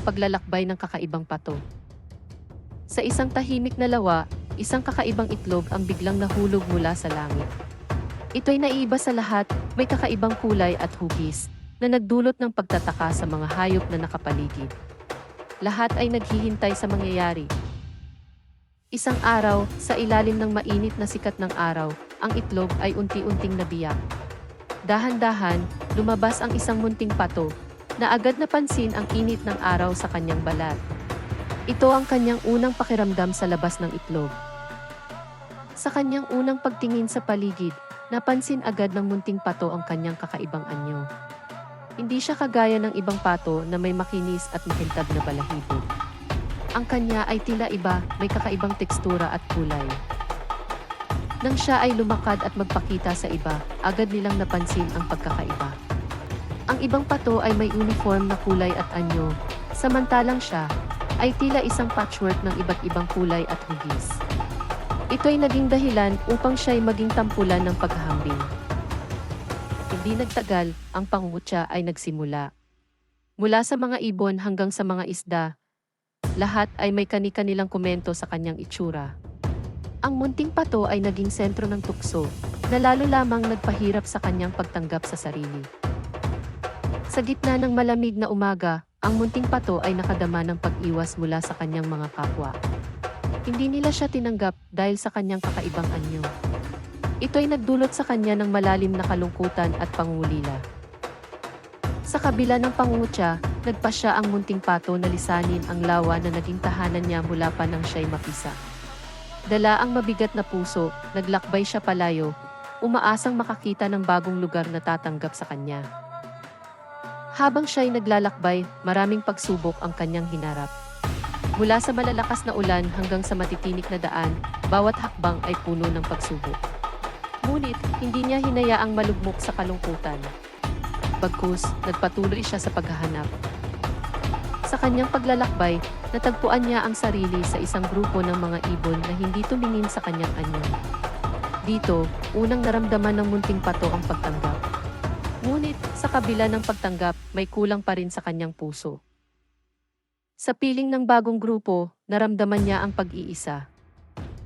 ang paglalakbay ng kakaibang pato. Sa isang tahimik na lawa, isang kakaibang itlog ang biglang nahulog mula sa langit. Ito'y naiiba sa lahat, may kakaibang kulay at hugis, na nagdulot ng pagtataka sa mga hayop na nakapaligid. Lahat ay naghihintay sa mangyayari. Isang araw, sa ilalim ng mainit na sikat ng araw, ang itlog ay unti-unting nabiyak. Dahan-dahan, lumabas ang isang munting pato, na agad napansin ang init ng araw sa kanyang balat. Ito ang kanyang unang pakiramdam sa labas ng itlog. Sa kanyang unang pagtingin sa paligid, napansin agad ng munting pato ang kanyang kakaibang anyo. Hindi siya kagaya ng ibang pato na may makinis at makintab na balahibo. Ang kanya ay tila iba, may kakaibang tekstura at kulay. Nang siya ay lumakad at magpakita sa iba, agad nilang napansin ang pagkakaiba. Ang ibang pato ay may uniform na kulay at anyo, samantalang siya ay tila isang patchwork ng iba't ibang kulay at hugis. Ito'y naging dahilan upang siya'y maging tampulan ng paghahambing. Hindi nagtagal, ang pangungutya ay nagsimula. Mula sa mga ibon hanggang sa mga isda, lahat ay may kani-kanilang komento sa kanyang itsura. Ang munting pato ay naging sentro ng tukso, na lalo lamang nagpahirap sa kanyang pagtanggap sa sarili. Sa gitna ng malamig na umaga, ang munting pato ay nakadama ng pag-iwas mula sa kanyang mga kapwa. Hindi nila siya tinanggap dahil sa kanyang kakaibang anyo. Ito'y nagdulot sa kanya ng malalim na kalungkutan at pangungulila. Sa kabila ng pangungutya, nagpasya ang munting pato na lisanin ang lawa na naging tahanan niya mula pa nang siya'y mapisa. Dala ang mabigat na puso, naglakbay siya palayo, umaasang makakita ng bagong lugar na tatanggap sa kanya. Habang siya'y naglalakbay, maraming pagsubok ang kanyang hinarap. Mula sa malalakas na ulan hanggang sa matitinik na daan, bawat hakbang ay puno ng pagsubok. Ngunit, hindi niya hinayaang malugmok sa kalungkutan. Bagkus, nagpatuloy siya sa paghahanap. Sa kanyang paglalakbay, natagpuan niya ang sarili sa isang grupo ng mga ibon na hindi tumingin sa kanyang anyo. Dito, unang naramdaman ng munting pato ang pagtanggap. Ngunit, sa kabila ng pagtanggap, may kulang pa rin sa kanyang puso. Sa piling ng bagong grupo, naramdaman niya ang pag-iisa.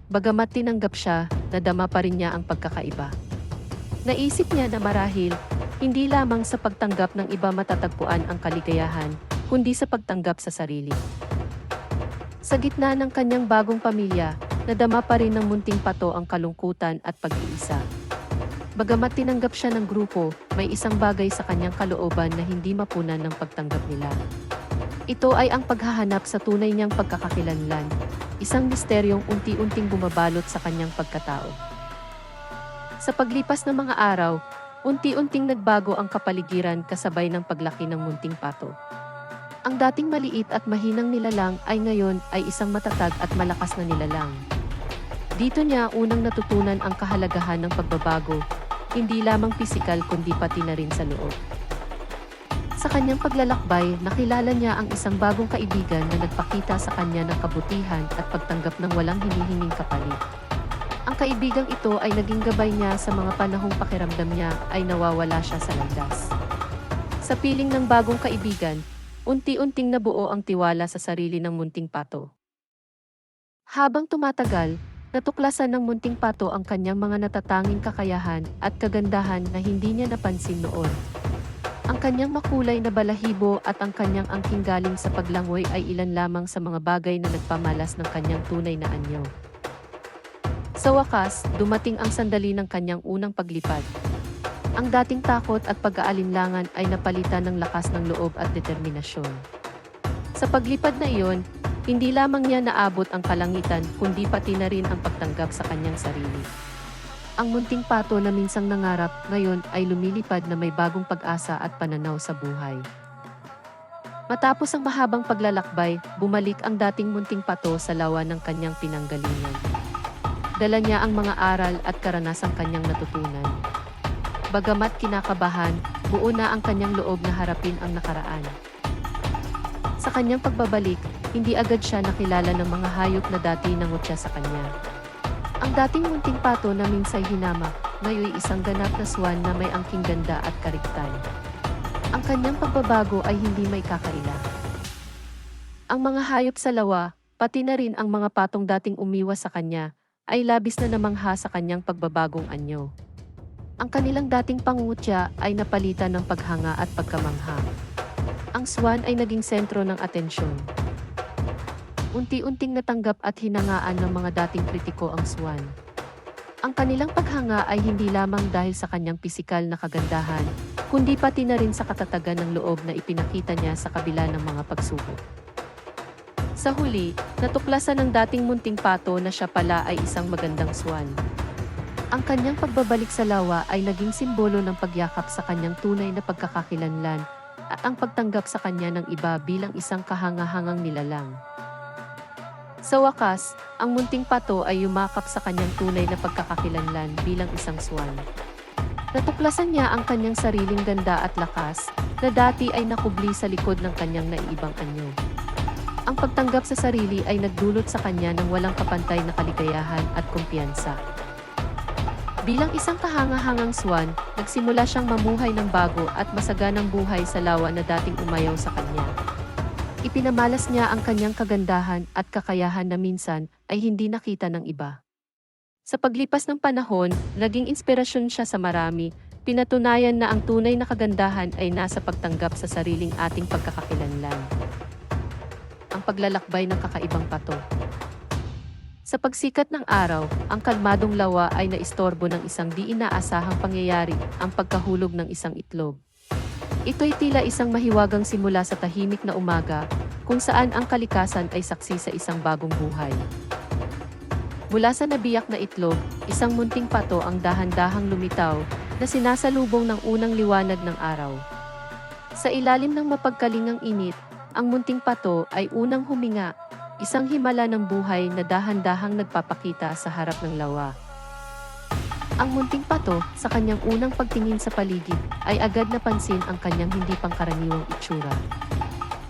Bagamat tinanggap siya, nadama pa rin niya ang pagkakaiba. Naisip niya na marahil, hindi lamang sa pagtanggap ng iba matatagpuan ang kaligayahan, kundi sa pagtanggap sa sarili. Sa gitna ng kanyang bagong pamilya, nadama pa rin ng munting pato ang kalungkutan at pag-iisa. Bagamat tinanggap siya ng grupo, may isang bagay sa kanyang kalooban na hindi mapunan ng pagtanggap nila. Ito ay ang paghahanap sa tunay niyang pagkakakilanlan, isang misteryong unti-unting bumabalot sa kanyang pagkatao. Sa paglipas ng mga araw, unti-unting nagbago ang kapaligiran kasabay ng paglaki ng munting pato. Ang dating maliit at mahinang nilalang ay ngayon ay isang matatag at malakas na nilalang. Dito niya unang natutunan ang kahalagahan ng pagbabago, hindi lamang pisikal kundi pati na rin sa loob. Sa kanyang paglalakbay, nakilala niya ang isang bagong kaibigan na nagpakita sa kanya ng kabutihan at pagtanggap ng walang hinihinging kapalit. Ang kaibigang ito ay naging gabay niya sa mga panahong pakiramdam niya ay nawawala siya sa landas. Sa piling ng bagong kaibigan, unti-unting nabuo ang tiwala sa sarili ng munting pato. Habang tumatagal, natuklasan ng munting pato ang kanyang mga natatanging kakayahan at kagandahan na hindi niya napansin noon. Ang kanyang makulay na balahibo at ang kanyang angking galing sa paglangoy ay ilan lamang sa mga bagay na nagpamalas ng kanyang tunay na anyo. Sa wakas, dumating ang sandali ng kanyang unang paglipad. Ang dating takot at pag-aalinlangan ay napalitan ng lakas ng loob at determinasyon. Sa paglipad na iyon, hindi lamang niya naabot ang kalangitan kundi pati na rin ang pagtanggap sa kanyang sarili. Ang munting pato na minsang nangarap ngayon ay lumilipad na may bagong pag-asa at pananaw sa buhay. Matapos ang mahabang paglalakbay, bumalik ang dating munting pato sa lawa ng kanyang pinanggalingan. Dala niya ang mga aral at karanasang kanyang natutunan. Bagamat kinakabahan, buo na ang kanyang loob na harapin ang nakaraan. Sa kanyang pagbabalik, hindi agad siya nakilala ng mga hayop na dati nangutya sa kanya. Ang dating munting pato na minsay hinamak, ngayon isang ganap na swan na may angking ganda at kariktan. Ang kanyang pagbabago ay hindi may kakaila. Ang mga hayop sa lawa, pati na rin ang mga patong dating umiwas sa kanya, ay labis na namangha sa kanyang pagbabagong anyo. Ang kanilang dating pangungutya ay napalitan ng paghanga at pagkamangha. Ang swan ay naging sentro ng atensyon. Unti-unting natanggap at hinangaan ng mga dating kritiko ang swan. Ang kanilang paghanga ay hindi lamang dahil sa kanyang pisikal na kagandahan, kundi pati na rin sa katatagan ng loob na ipinakita niya sa kabila ng mga pagsubok. Sa huli, natuklasan ng dating munting pato na siya pala ay isang magandang swan. Ang kanyang pagbabalik sa lawa ay naging simbolo ng pagyakap sa kanyang tunay na pagkakakilanlan at ang pagtanggap sa kanya ng iba bilang isang kahangahangang nilalang. Sa wakas, ang munting pato ay yumakap sa kanyang tunay na pagkakakilanlan bilang isang swan. Natuklasan niya ang kanyang sariling ganda at lakas na dati ay nakubli sa likod ng kanyang naiibang anyo. Ang pagtanggap sa sarili ay nagdulot sa kanya ng walang kapantay na kaligayahan at kumpiyansa. Bilang isang kahangahangang swan, nagsimula siyang mamuhay ng bago at masaganang buhay sa lawa na dating umayaw sa kanya. Ipinamalas niya ang kanyang kagandahan at kakayahan na minsan ay hindi nakita ng iba. Sa paglipas ng panahon, naging inspirasyon siya sa marami, pinatunayan na ang tunay na kagandahan ay nasa pagtanggap sa sariling ating pagkakakilanlan. Ang paglalakbay ng kakaibang pato. Sa pagsikat ng araw, ang kalmadong lawa ay naistorbo ng isang di inaasahang pangyayari, ang pagkahulog ng isang itlog. Ito'y tila isang mahiwagang simula sa tahimik na umaga, kung saan ang kalikasan ay saksi sa isang bagong buhay. Mula sa nabiyak na itlog, isang munting pato ang dahan-dahang lumitaw na sinasalubong ng unang liwanag ng araw. Sa ilalim ng mapagkalingang init, ang munting pato ay unang huminga, isang himala ng buhay na dahan-dahang nagpapakita sa harap ng lawa. Ang munting pato, sa kanyang unang pagtingin sa paligid, ay agad napansin ang kanyang hindi pangkaraniwang itsura.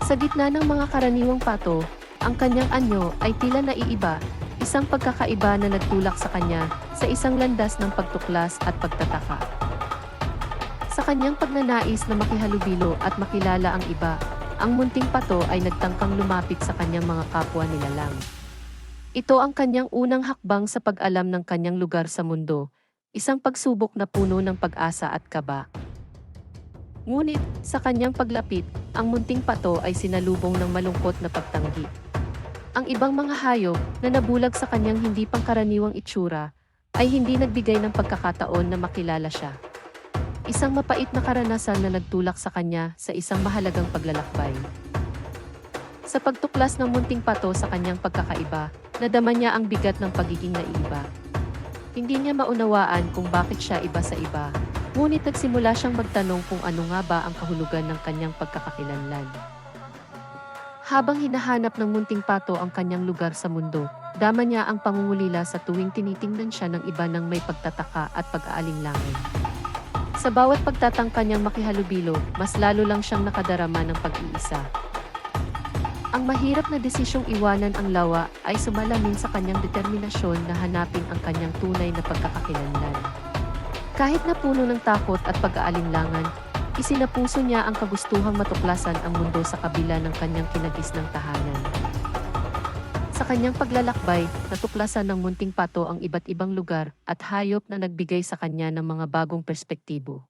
Sa gitna ng mga karaniwang pato, ang kanyang anyo ay tila naiiba, isang pagkakaiba na nagtulak sa kanya sa isang landas ng pagtuklas at pagtataka. Sa kanyang pagnanais na makihalubilo at makilala ang iba, ang munting pato ay nagtangkang lumapit sa kanyang mga kapwa nilalang. Ito ang kanyang unang hakbang sa pag-alam ng kanyang lugar sa mundo, isang pagsubok na puno ng pag-asa at kaba. Ngunit, sa kanyang paglapit, ang munting pato ay sinalubong ng malungkot na pagtanggi. Ang ibang mga hayop na nabulag sa kanyang hindi pangkaraniwang itsura ay hindi nagbigay ng pagkakataon na makilala siya. Isang mapait na karanasan na nagtulak sa kanya sa isang mahalagang paglalakbay. Sa pagtuklas ng munting pato sa kanyang pagkakaiba, nadama niya ang bigat ng pagiging naiiba. Hindi niya maunawaan kung bakit siya iba sa iba, ngunit nagsimula siyang magtanong kung ano nga ba ang kahulugan ng kanyang pagkakakilanlan. Habang hinahanap ng munting pato ang kanyang lugar sa mundo, dama niya ang pangungulila sa tuwing tinitingnan siya ng iba ng may pagtataka at pag-aalinlangan. Sa bawat pagtatangka niyang makihalubilo, mas lalo lang siyang nakadarama ng pag-iisa. Ang mahirap na desisyong iwanan ang lawa ay sumalamin sa kanyang determinasyon na hanapin ang kanyang tunay na pagkakakilanlan. Kahit na puno ng takot at pag-aalinlangan, isinapuso niya ang kagustuhang matuklasan ang mundo sa kabila ng kanyang kinagisnang tahanan. Sa kanyang paglalakbay, natuklasan ng munting pato ang iba't ibang lugar at hayop na nagbigay sa kanya ng mga bagong perspektibo.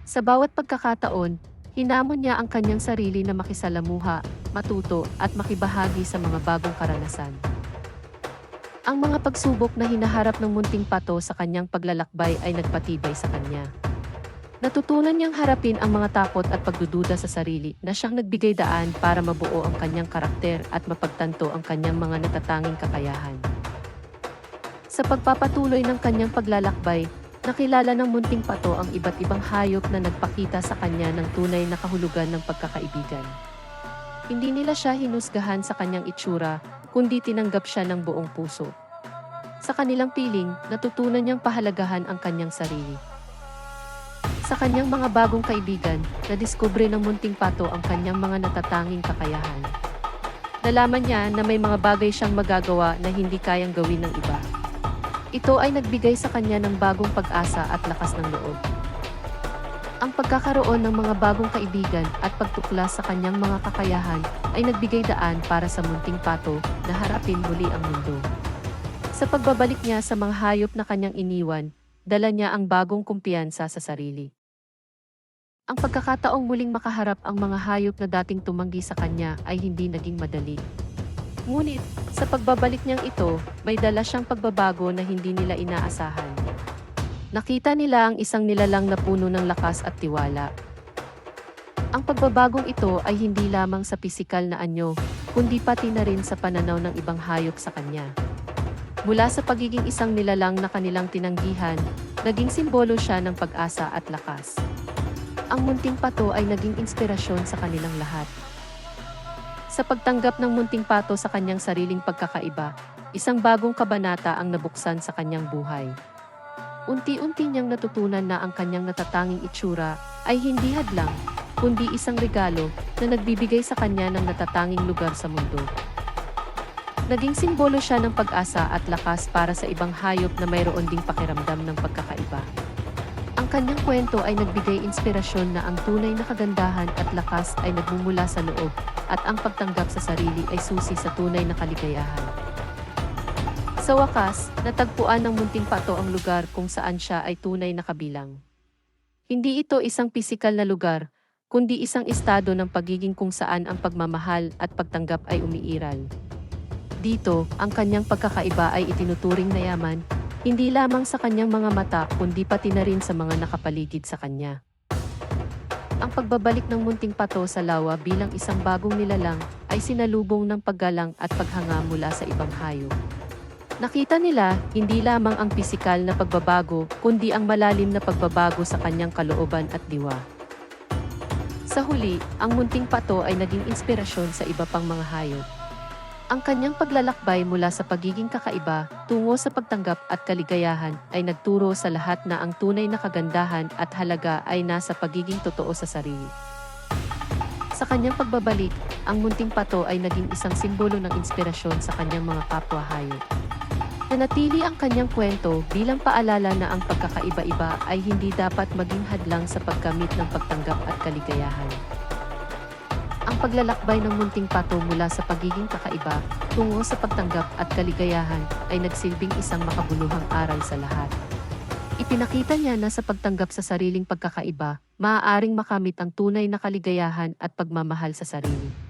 Sa bawat pagkakataon, hinamon niya ang kanyang sarili na makisalamuha, matuto at makibahagi sa mga bagong karanasan. Ang mga pagsubok na hinaharap ng munting pato sa kanyang paglalakbay ay nagpatibay sa kanya. Natutunan niyang harapin ang mga takot at pagdududa sa sarili na siyang nagbigay daan para mabuo ang kanyang karakter at mapagtanto ang kanyang mga natatanging kakayahan. Sa pagpapatuloy ng kanyang paglalakbay, nakilala ng munting pato ang iba't ibang hayop na nagpakita sa kanya ng tunay na kahulugan ng pagkakaibigan. Hindi nila siya hinusgahan sa kanyang itsura, kundi tinanggap siya ng buong puso. Sa kanilang piling, natutunan niyang pahalagahan ang kanyang sarili. Sa kanyang mga bagong kaibigan, nadiskubre ng munting pato ang kanyang mga natatanging kakayahan. Nalaman niya na may mga bagay siyang magagawa na hindi kayang gawin ng iba. Ito ay nagbigay sa kanya ng bagong pag-asa at lakas ng loob. Ang pagkakaroon ng mga bagong kaibigan at pagtuklas sa kanyang mga kakayahan ay nagbigay daan para sa munting pato na harapin muli ang mundo. Sa pagbabalik niya sa mga hayop na kanyang iniwan, dala niya ang bagong kumpiyansa sa sarili. Ang pagkakataong muling makaharap ang mga hayop na dating tumanggi sa kanya ay hindi naging madali. Ngunit, sa pagbabalik niyang ito, may dala siyang pagbabago na hindi nila inaasahan. Nakita nila ang isang nilalang na puno ng lakas at tiwala. Ang pagbabagong ito ay hindi lamang sa pisikal na anyo, kundi pati na rin sa pananaw ng ibang hayop sa kanya. Mula sa pagiging isang nilalang na kanilang tinanggihan, naging simbolo siya ng pag-asa at lakas. Ang munting pato ay naging inspirasyon sa kanilang lahat. Sa pagtanggap ng munting pato sa kanyang sariling pagkakaiba, isang bagong kabanata ang nabuksan sa kanyang buhay. Unti-unti niyang natutunan na ang kanyang natatanging itsura ay hindi hadlang, kundi isang regalo na nagbibigay sa kanya ng natatanging lugar sa mundo. Naging simbolo siya ng pag-asa at lakas para sa ibang hayop na mayroon ding pakiramdam ng pagkakaiba. Ang kanyang kwento ay nagbigay inspirasyon na ang tunay na kagandahan at lakas ay nagmumula sa loob at ang pagtanggap sa sarili ay susi sa tunay na kaligayahan. Sa wakas, natagpuan ng munting pato ang lugar kung saan siya ay tunay na kabilang. Hindi ito isang pisikal na lugar, kundi isang estado ng pagiging kung saan ang pagmamahal at pagtanggap ay umiiral. Dito, ang kanyang pagkakaiba ay itinuturing na yaman, hindi lamang sa kanyang mga mata kundi pati na rin sa mga nakapaligid sa kanya. Ang pagbabalik ng munting pato sa lawa bilang isang bagong nilalang ay sinalubong ng paggalang at paghanga mula sa ibang hayop. Nakita nila hindi lamang ang pisikal na pagbabago kundi ang malalim na pagbabago sa kanyang kalooban at diwa. Sa huli, ang munting pato ay naging inspirasyon sa iba pang mga hayop. Ang kanyang paglalakbay mula sa pagiging kakaiba tungo sa pagtanggap at kaligayahan ay nagturo sa lahat na ang tunay na kagandahan at halaga ay nasa pagiging totoo sa sarili. Sa kanyang pagbabalik, ang munting pato ay naging isang simbolo ng inspirasyon sa kanyang mga kapwa hayop. Nanatili ang kanyang kwento bilang paalala na ang pagkakaiba-iba ay hindi dapat maging hadlang sa pagkamit ng pagtanggap at kaligayahan. Ang paglalakbay ng munting pato mula sa pagiging kakaiba tungo sa pagtanggap at kaligayahan ay nagsilbing isang makabuluhang aral sa lahat. Ipinakita niya na sa pagtanggap sa sariling pagkakaiba, maaaring makamit ang tunay na kaligayahan at pagmamahal sa sarili.